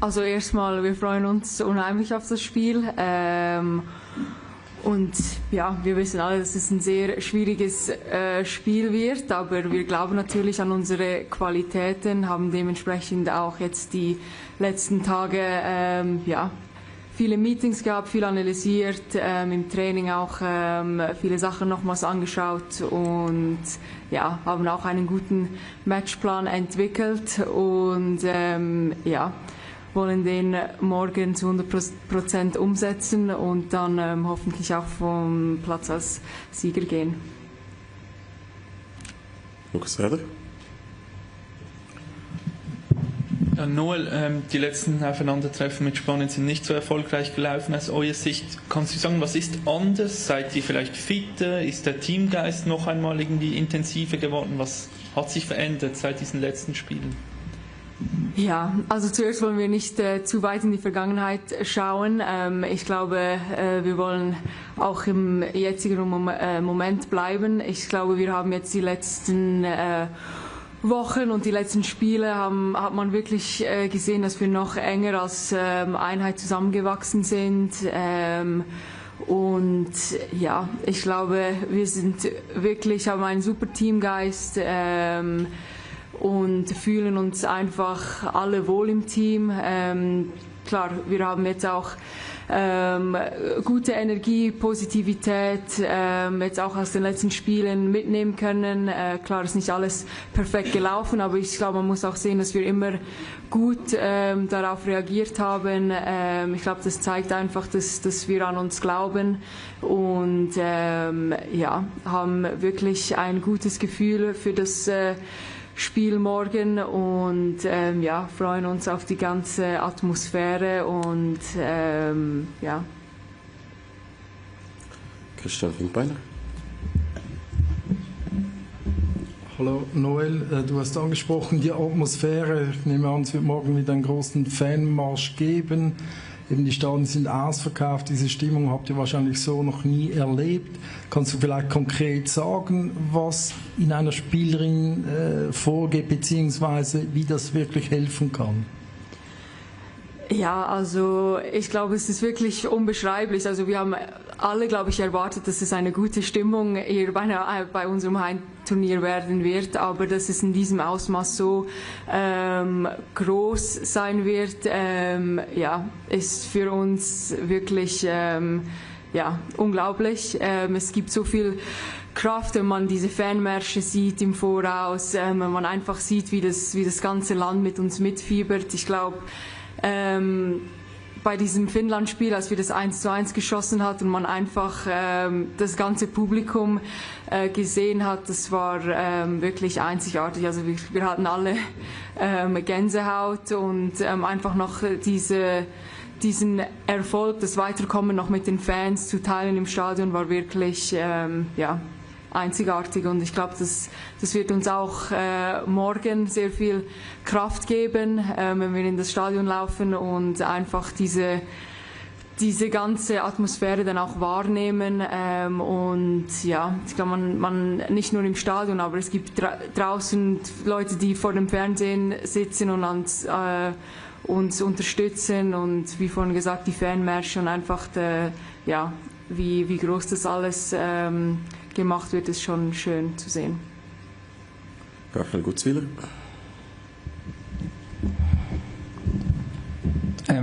Also erstmal, wir freuen uns unheimlich auf das Spiel. Und ja, wir wissen alle, dass es ein sehr schwieriges Spiel wird, aber wir glauben natürlich an unsere Qualitäten, haben dementsprechend auch jetzt die letzten Tage viele Meetings gehabt, viel analysiert, im Training auch viele Sachen nochmals angeschaut und ja, haben auch einen guten Matchplan entwickelt und wollen den morgen zu 100% umsetzen und dann hoffentlich auch vom Platz als Sieger gehen. Lukas Reder. Ja, Noel, die letzten Aufeinandertreffen mit Spanien sind nicht so erfolgreich gelaufen aus eurer Sicht. Kannst du sagen, was ist anders? Seid ihr vielleicht fitter? Ist der Teamgeist noch einmal irgendwie intensiver geworden? Was hat sich verändert seit diesen letzten Spielen? Ja, also zuerst wollen wir nicht zu weit in die Vergangenheit schauen. Ich glaube, wir wollen auch im jetzigen Moment bleiben. Ich glaube, wir haben jetzt die letzten Wochen und die letzten Spiele hat man wirklich gesehen, dass wir noch enger als Einheit zusammengewachsen sind. Und ja, ich glaube, wir haben einen super Teamgeist. Und fühlen uns einfach alle wohl im Team. Klar, wir haben jetzt auch gute Energie, Positivität, jetzt auch aus den letzten Spielen mitnehmen können. Klar ist nicht alles perfekt gelaufen, aber ich glaube, man muss auch sehen, dass wir immer gut darauf reagiert haben. Ich glaube, das zeigt einfach, dass wir an uns glauben und haben wirklich ein gutes Gefühl für das Spiel morgen und freuen uns auf die ganze Atmosphäre und Christian Finkbeiner. Hallo Noel, du hast angesprochen die Atmosphäre. Ich nehme an, es wird morgen wieder einen großen Fanmarsch geben. Eben die Stadien sind ausverkauft, diese Stimmung habt ihr wahrscheinlich so noch nie erlebt. Kannst du vielleicht konkret sagen, was in einer Spielerin vorgeht, beziehungsweise wie das wirklich helfen kann? Ja, also ich glaube, es ist wirklich unbeschreiblich. Also wir haben alle, glaube ich, erwartet, dass es eine gute Stimmung hier bei unserem Heimturnier werden wird, aber dass es in diesem Ausmaß so groß sein wird, ist für uns wirklich unglaublich. Es gibt so viel Kraft, wenn man diese Fanmärsche sieht im Voraus, wenn man einfach sieht, wie das ganze Land mit uns mitfiebert. Ich glaube, bei diesem Finnland-Spiel, als wir das 1:1 geschossen hat und man einfach das ganze Publikum gesehen hat, das war wirklich einzigartig. Also wir hatten alle Gänsehaut und einfach noch diesen Erfolg, das Weiterkommen noch mit den Fans zu teilen im Stadion, war wirklich einzigartig und ich glaube, das wird uns auch morgen sehr viel Kraft geben, wenn wir in das Stadion laufen und einfach diese ganze Atmosphäre dann auch wahrnehmen und ja, ich glaube, man nicht nur im Stadion, aber es gibt draußen Leute, die vor dem Fernsehen sitzen und uns unterstützen und wie vorhin gesagt, die Fanmärsche und einfach wie groß das alles gemacht wird, ist schon schön zu sehen. Raphael Gutzwiller.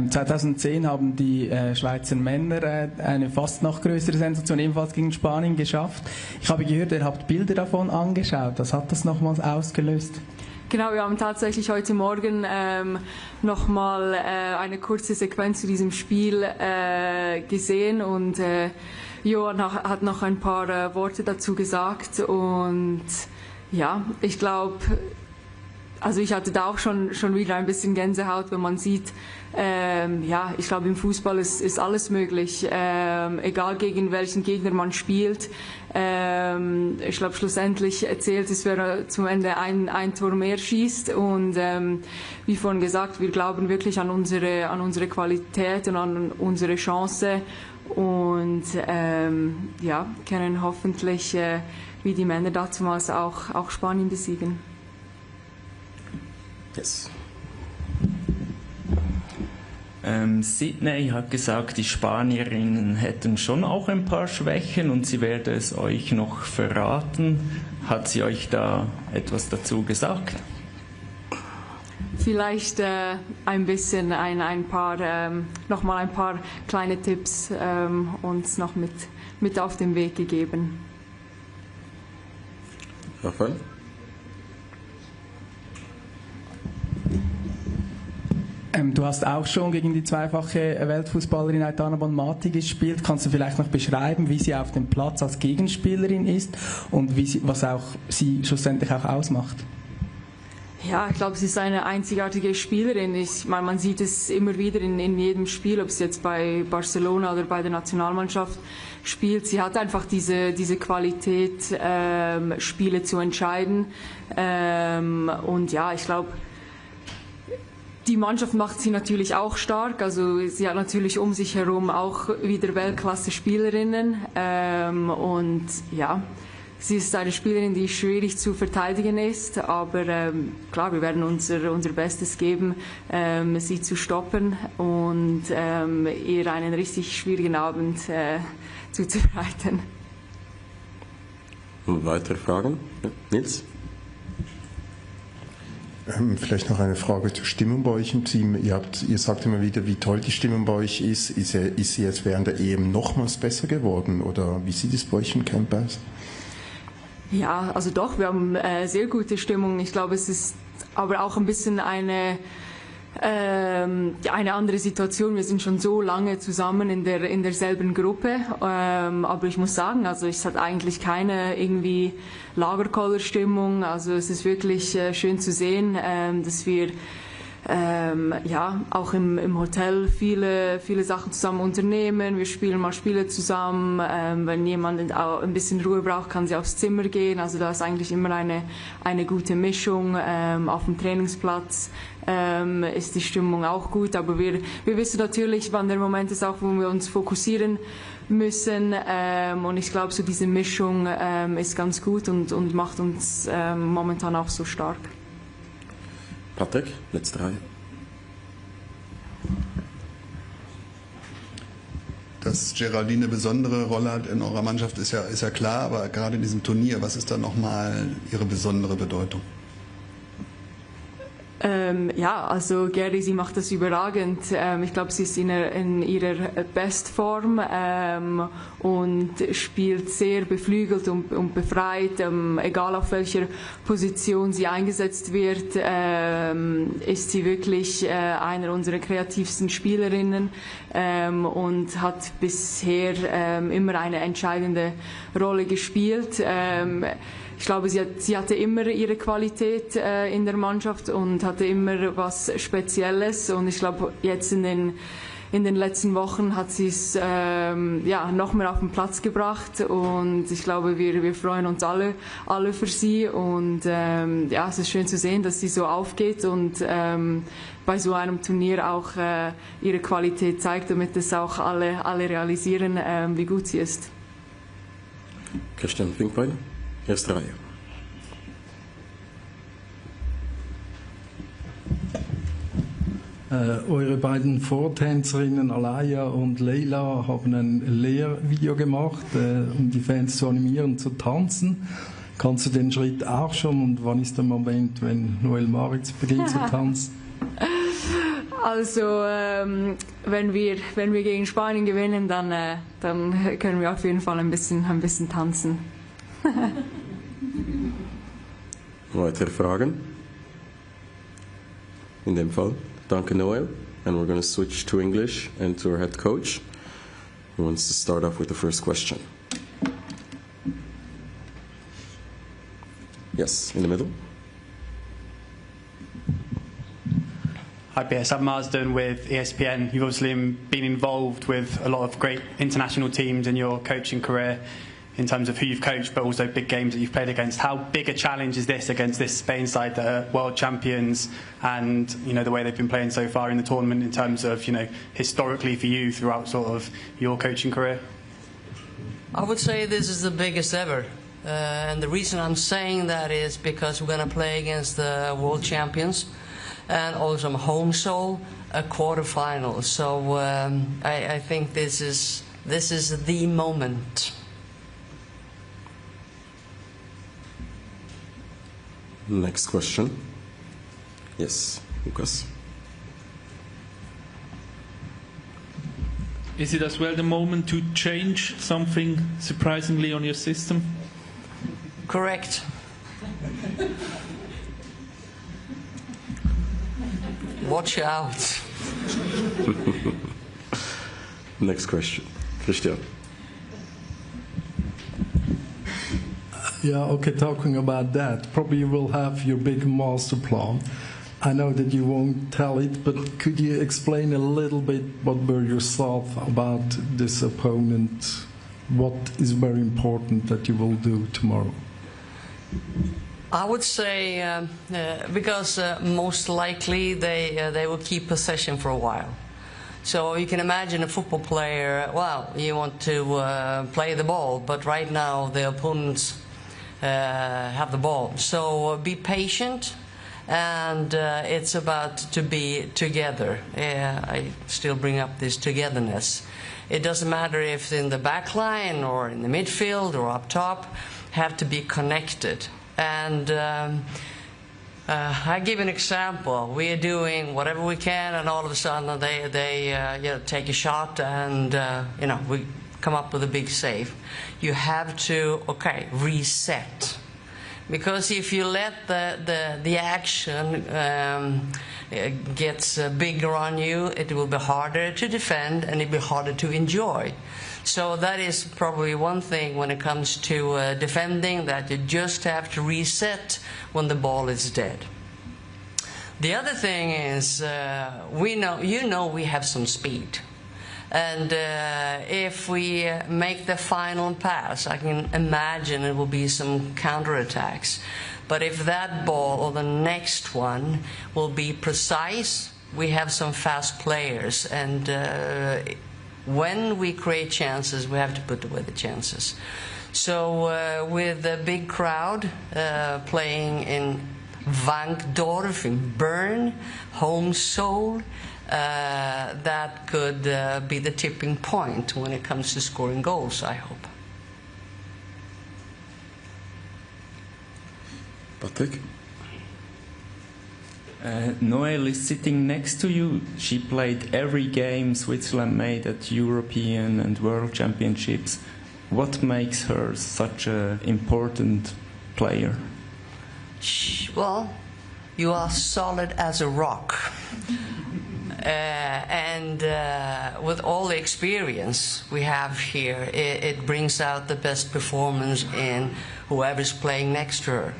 2010 haben die Schweizer Männer eine fast noch größere Sensation ebenfalls gegen Spanien geschafft. Ich habe gehört, ihr habt Bilder davon angeschaut. Was hat das nochmals ausgelöst? Genau, wir haben tatsächlich heute Morgen nochmal eine kurze Sequenz zu diesem Spiel gesehen und Johann hat noch ein paar Worte dazu gesagt und ja, ich glaube, also ich hatte da auch schon wieder ein bisschen Gänsehaut, wenn man sieht, ich glaube, im Fußball ist alles möglich, egal gegen welchen Gegner man spielt. Ich glaube, schlussendlich zählt es, wer zum Ende ein Tor mehr schießt und wie vorhin gesagt, wir glauben wirklich an unsere Qualität und an unsere Chance und können hoffentlich wie die Männer damals auch Spanien besiegen. Yes. Sydney hat gesagt, die Spanierinnen hätten schon auch ein paar Schwächen und sie werde es euch noch verraten. Hat sie euch da etwas dazu gesagt? Vielleicht ein bisschen nochmal ein paar kleine Tipps uns noch mit auf den Weg gegeben. Raphael? Du hast auch schon gegen die zweifache Weltfußballerin Aitana Bonmati gespielt. Kannst du vielleicht noch beschreiben, wie sie auf dem Platz als Gegenspielerin ist und was auch sie schlussendlich auch ausmacht? Ja, ich glaube, sie ist eine einzigartige Spielerin. Ich meine, man sieht es immer wieder in jedem Spiel, ob sie jetzt bei Barcelona oder bei der Nationalmannschaft spielt. Sie hat einfach diese Qualität, Spiele zu entscheiden. Und ja, ich glaube, die Mannschaft macht sie natürlich auch stark. Also sie hat natürlich um sich herum auch wieder Weltklasse-Spielerinnen. Und ja, sie ist eine Spielerin, die schwierig zu verteidigen ist. Aber klar, wir werden unser Bestes geben, sie zu stoppen und ihr einen richtig schwierigen Abend zuzubereiten. Und weitere Fragen? Ja, Nils? Vielleicht noch eine Frage zur Stimmung bei euch im Team. Ihr sagt immer wieder, wie toll die Stimmung bei euch ist. Ist sie jetzt während der EM nochmals besser geworden? Oder wie sieht es bei euch im Camp aus? Ja, also doch, wir haben sehr gute Stimmung. Ich glaube, es ist aber auch ein bisschen eine andere Situation. Wir sind schon so lange zusammen in derselben Gruppe, aber ich muss sagen, also es hat eigentlich keine irgendwie Lagerkollerstimmung. Also es ist wirklich schön zu sehen, dass wir ja, auch im Hotel viele Sachen zusammen unternehmen. Wir spielen mal Spiele zusammen. Wenn jemand ein bisschen Ruhe braucht, kann sie aufs Zimmer gehen. Also da ist eigentlich immer eine gute Mischung. Auf dem Trainingsplatz ist die Stimmung auch gut. Aber wir wissen natürlich, wann der Moment ist, auch wo wir uns fokussieren müssen. Und ich glaube, so diese Mischung ist ganz gut und macht uns momentan auch so stark. Patrick, letzte Reihe. Dass Geraldine eine besondere Rolle hat in eurer Mannschaft, ist ja klar, aber gerade in diesem Turnier, was ist da nochmal ihre besondere Bedeutung? Ja, also Geri, sie macht das überragend. Ich glaube, sie ist in ihrer Bestform und spielt sehr beflügelt und befreit. Egal auf welcher Position sie eingesetzt wird, ist sie wirklich einer unserer kreativsten Spielerinnen und hat bisher immer eine entscheidende Rolle gespielt. Ich glaube, sie hatte immer ihre Qualität in der Mannschaft und hatte immer was Spezielles. Und ich glaube, jetzt in den letzten Wochen hat sie es noch mehr auf den Platz gebracht. Und ich glaube, wir freuen uns alle für sie. Und ja, es ist schön zu sehen, dass sie so aufgeht und bei so einem Turnier auch ihre Qualität zeigt, damit es auch alle realisieren, wie gut sie ist. Christian Finkbein, erste Reihe. Eure beiden Vortänzerinnen Alaya und Leila haben ein Lehrvideo gemacht, um die Fans zu animieren, zu tanzen. Kannst du den Schritt auch schon und wann ist der Moment, wenn Noel Maritz beginnt zu tanzen? Also wenn wir gegen Spanien gewinnen, dann können wir auf jeden Fall ein bisschen tanzen. Weitere Fragen? In dem Fall, danke Noel. And we're going to switch to English and to our head coach, who wants to start off with the first question. Yes, in the middle. Hi PS, I'm Marsden with ESPN. You've obviously been involved with a lot of great international teams in your coaching career in terms of who you've coached, but also big games that you've played against. How big a challenge is this against this Spain side that are world champions and, you know, the way they've been playing so far in the tournament in terms of, you know, historically for you throughout sort of your coaching career? I would say this is the biggest ever. And the reason I'm saying that is because we're going to play against the world champions. and also home soul, a quarterfinal. So I think this is the moment. Next question. Yes, Lucas. Is it as well the moment to change something surprisingly on your system? Correct. Watch out. Next question. Christian. Yeah, okay, talking about that, probably you will have your big master plan. I know that you won't tell it, but could you explain a little bit what were your thoughts about this opponent? What is very important that you will do tomorrow? I would say because most likely they will keep possession for a while. So you can imagine a football player, well, you want to play the ball, but right now the opponents have the ball. So be patient, and it's about to be together. I still bring up this togetherness. It doesn't matter if in the back line or in the midfield or up top, have to be connected. And I give an example. We are doing whatever we can, and all of a sudden they take a shot, and we come up with a big save. You have to reset, because if you let the action gets bigger on you, it will be harder to defend and it will be harder to enjoy. So that is probably one thing when it comes to defending, that you just have to reset when the ball is dead. The other thing is we have some speed. And if we make the final pass, I can imagine it will be some counterattacks. But if that ball or the next one will be precise, we have some fast players. And when we create chances, we have to put away the chances. So with a big crowd playing in Wankdorf, in Bern, home soul, that could be the tipping point when it comes to scoring goals, I hope. Patrick? Noelle is sitting next to you. She played every game Switzerland made at European and World Championships. What makes her such an important player? Well, you are solid as a rock. And with all the experience we have here, it brings out the best performance in whoever's playing next to her.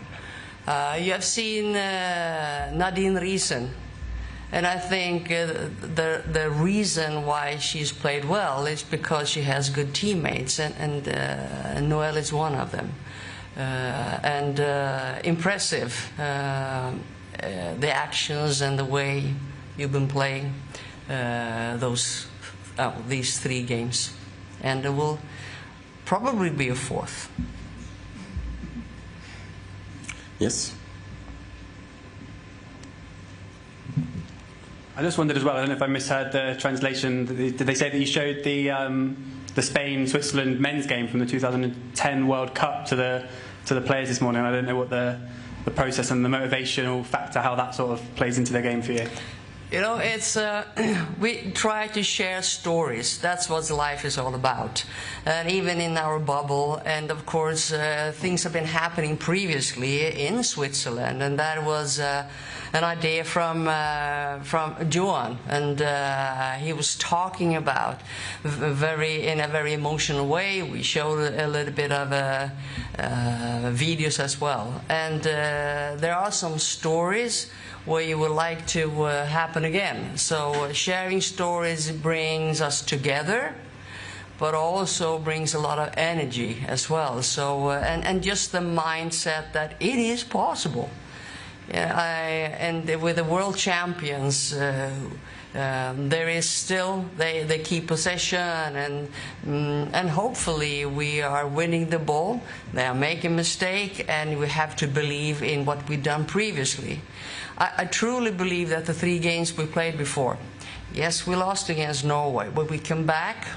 You have seen Nadine Riesen, and I think the reason why she's played well is because she has good teammates, and Noelle is one of them. And impressive, the actions and the way you've been playing these 3 games, and there will probably be a 4th. Yes. I just wondered as well, I don't know if I misheard the translation, did they say that you showed the Spain-Switzerland men's game from the 2010 World Cup to the players this morning? I don't know what the process and the motivational factor, how that sort of plays into the game for you. You know, it's we try to share stories. That's what life is all about. And even in our bubble, and of course, things have been happening previously in Switzerland, and that was an idea from Johan, and he was talking about in a very emotional way. We showed a little bit of videos as well, and there are some stories where you would like to happen again. So sharing stories brings us together, but also brings a lot of energy as well. So and just the mindset that it is possible. And with the world champions, there is still they keep possession, and hopefully we are winning the ball. They are making a mistake, and we have to believe in what we've done previously. I truly believe that the 3 games we played before, yes, we lost against Norway, but we come back,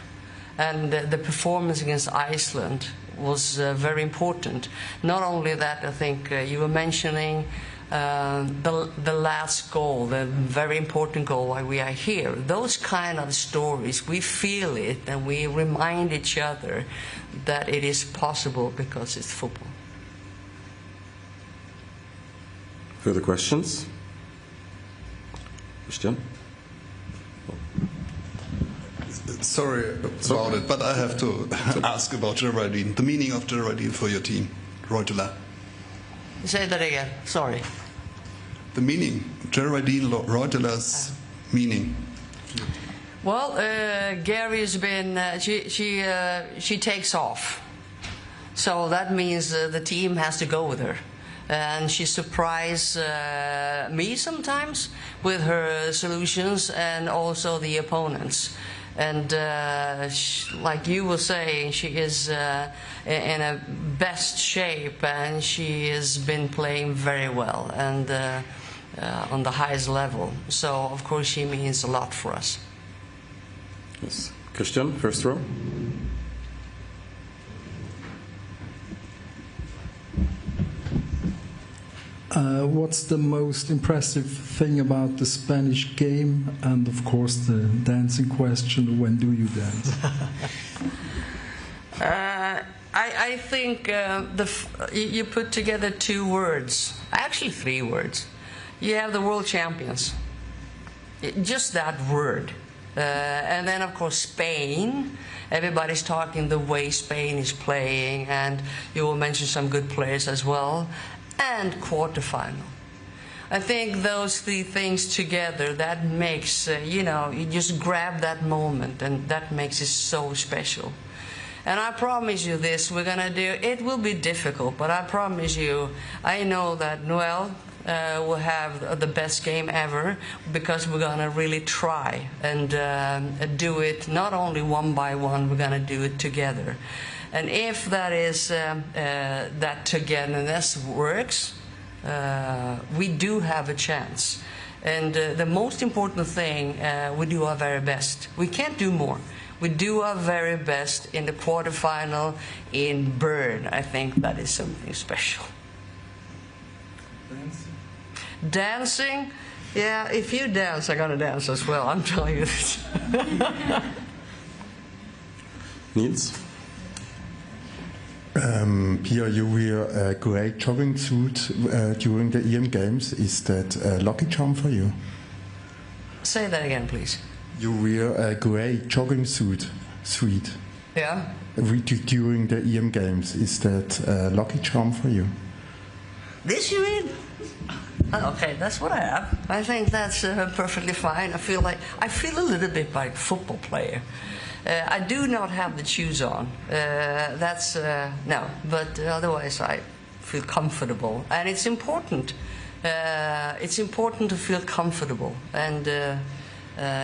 and the performance against Iceland was very important. Not only that, I think you were mentioning the last goal, the very important goal, why we are here. Those kind of stories, we feel it, and we remind each other that it is possible because it's football. Further questions? Christian? Sorry about it, but I have to ask about Geraldine. The meaning of Geraldine for your team, Reuters. Say that again. Sorry. The meaning, Geraldine Reuters' meaning. Well, Gary's been. She takes off, so that means the team has to go with her, and she surprises me sometimes with her solutions, and also the opponents. And like you were saying, she is in a best shape, and she has been playing very well and on the highest level. So, of course, she means a lot for us. Yes. Christian, first row. What's the most impressive thing about the Spanish game? And of course the dancing question, when do you dance? I think you put together 2 words, actually 3 words. You have the world champions, just that word. And then of course Spain, everybody's talking the way Spain is playing, and you will mention some good players as well. And quarterfinal. I think those 3 things together, that makes, you just grab that moment, and that makes it so special. And I promise you this, we're going to do, it will be difficult, but I promise you, I know that Noel will have the best game ever, because we're going to really try and do it not only one by one, we're going to do it together. And if that is that togetherness works, we do have a chance. And the most important thing, we do our very best. We can't do more. We do our very best in the quarterfinal in Bern. I think that is something special. Dancing? Yeah, if you dance, I'm gonna dance as well. I'm telling you this. Niels? Pia, you wear a great jogging suit during the EM Games. Is that a lucky charm for you? Say that again, please. You wear a great jogging suit. Yeah? During the EM Games. Is that a lucky charm for you? This you mean? Okay, that's what I have. I think that's perfectly fine. I feel a little bit like a football player. I do not have the shoes on. No, but otherwise I feel comfortable, and it's important. It's important to feel comfortable, and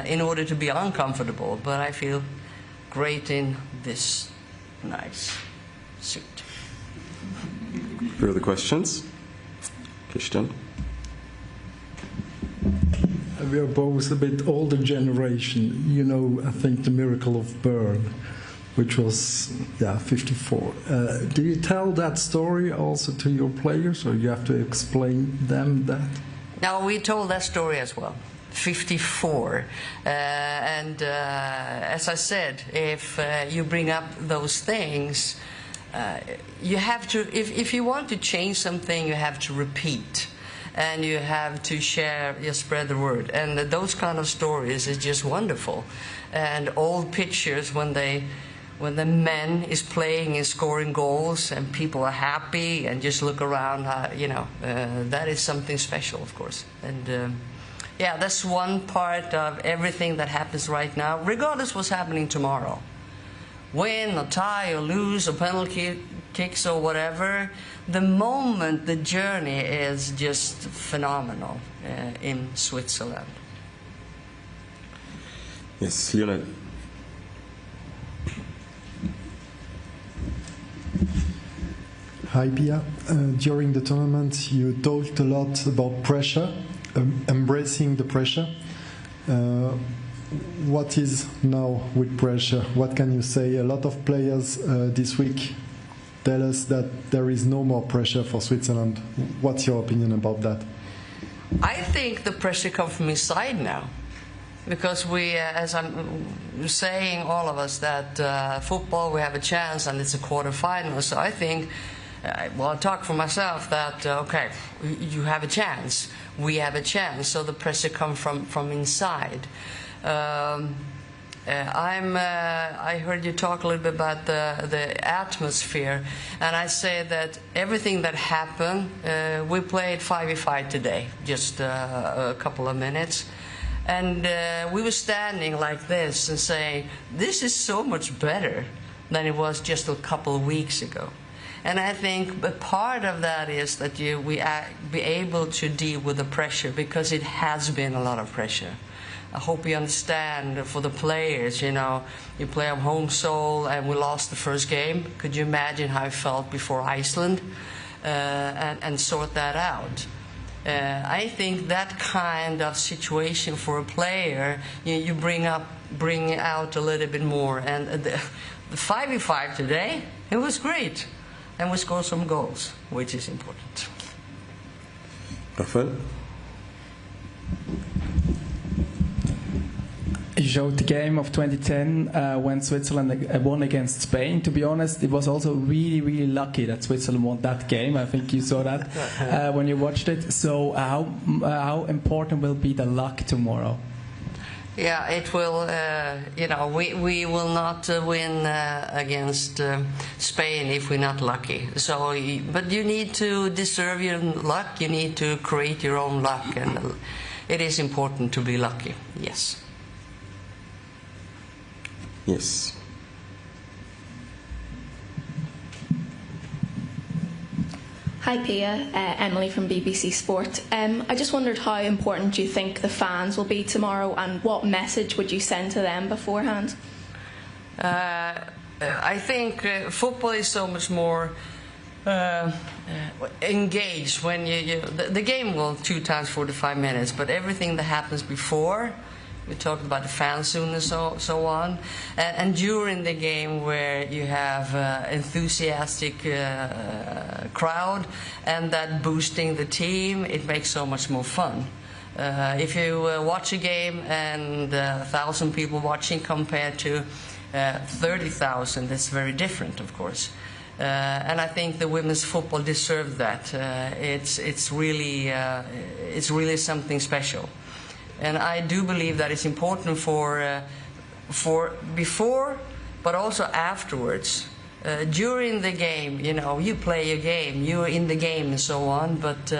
in order to be uncomfortable. But I feel great in this nice suit. Further questions? Christian? We are both a bit older generation. You know, I think the miracle of Bern, which was 54. Do you tell that story also to your players, or you have to explain them that? No, we told that story as well. 54. And as I said, if you bring up those things, you have to, if you want to change something, you have to repeat. And you have to share, you spread the word. And those kind of stories is just wonderful. And old pictures when the men is playing and scoring goals and people are happy and just look around, that is something special, of course. And that's one part of everything that happens right now, regardless what's happening tomorrow. Win or tie or lose or penalty kicks or whatever, the moment, the journey is just phenomenal in Switzerland. Yes, Lionel. Hi, Pia. During the tournament, you talked a lot about pressure, embracing the pressure. What is now with pressure? What can you say? A lot of players this week tell us that there is no more pressure for Switzerland. What's your opinion about that? I think the pressure comes from inside now. Because we, as I'm saying, all of us, that football, we have a chance and it's a quarterfinal. So I think, well, I talk for myself that, okay, you have a chance. We have a chance. So the pressure comes from inside. I heard you talk a little bit about the atmosphere. And I say that everything that happened, we played 5v5 today, just a couple of minutes. And we were standing like this and saying, this is so much better than it was just a couple of weeks ago. And I think a part of that is that we be able to deal with the pressure, because it has been a lot of pressure. I hope you understand for the players, you know, you play on home soil and we lost the first game. Could you imagine how I felt before Iceland? And sort that out. I think that kind of situation for a player, you bring out a little bit more. And the 5v5 today, it was great. And we scored some goals, which is important. Rafael? You showed the game of 2010 when Switzerland won against Spain. To be honest, it was also really, really lucky that Switzerland won that game. I think you saw that when you watched it. So how important will be the luck tomorrow? Yeah, it will. You know, we will not win against Spain if we're not lucky. So, but you need to deserve your luck. You need to create your own luck, and it is important to be lucky. Yes. Yes. Hi Pia, Emily from BBC Sport. I just wondered how important you think the fans will be tomorrow, and what message would you send to them beforehand? I think football is so much more engaged when the game will 2 times 45 minutes, but everything that happens before. We talked about the fan zone and so on. And during the game, where you have enthusiastic crowd and that boosting the team, it makes so much more fun. If you watch a game and 1,000 people watching compared to 30,000, that's very different, of course. And I think the women's football deserves that. It's really something special. And I do believe that it's important for before, but also afterwards. During the game, you know, you play a game, you're in the game and so on, but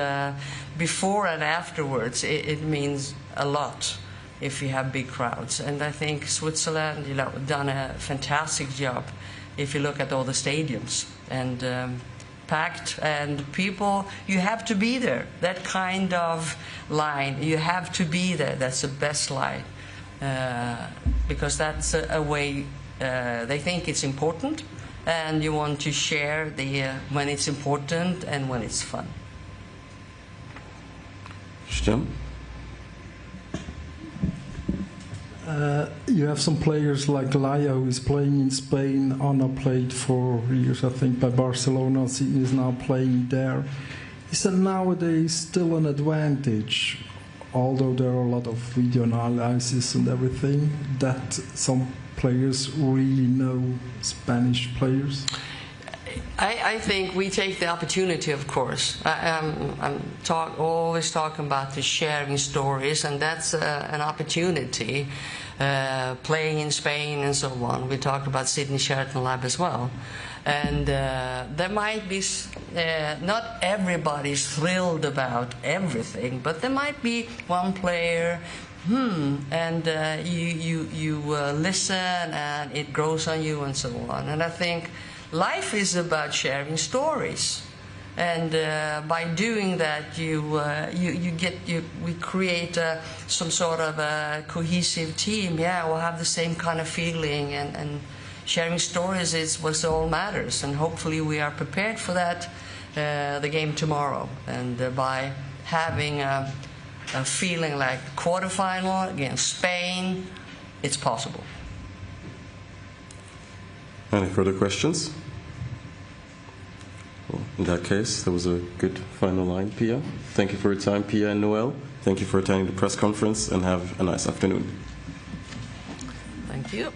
before and afterwards, it means a lot if you have big crowds. And I think Switzerland, you know, done a fantastic job if you look at all the stadiums. And packed, and people, you have to be there. That kind of line, you have to be there. That's the best line, because that's a way they think it's important, and you want to share when it's important and when it's fun. Stem? You have some players like Laia, who is playing in Spain. Anna played for years, I think, by Barcelona. She is now playing there. Is that nowadays still an advantage, although there are a lot of video analysis and everything, that some players really know Spanish players? I think we take the opportunity, of course. I'm always talking about the sharing stories, and that's an opportunity. Playing in Spain and so on. We talked about Sydney Sheraton Lab as well. And there might be, not everybody's thrilled about everything, but there might be one player, and you listen and it grows on you and so on. And I think life is about sharing stories. And by doing that, we create some sort of a cohesive team. Yeah, we'll have the same kind of feeling, and sharing stories is what all matters. And hopefully, we are prepared for that, the game tomorrow. And by having a feeling like quarterfinal against Spain, it's possible. Any further questions? Well, in that case, that was a good final line, Pia. Thank you for your time, Pia and Noel. Thank you for attending the press conference, and have a nice afternoon. Thank you.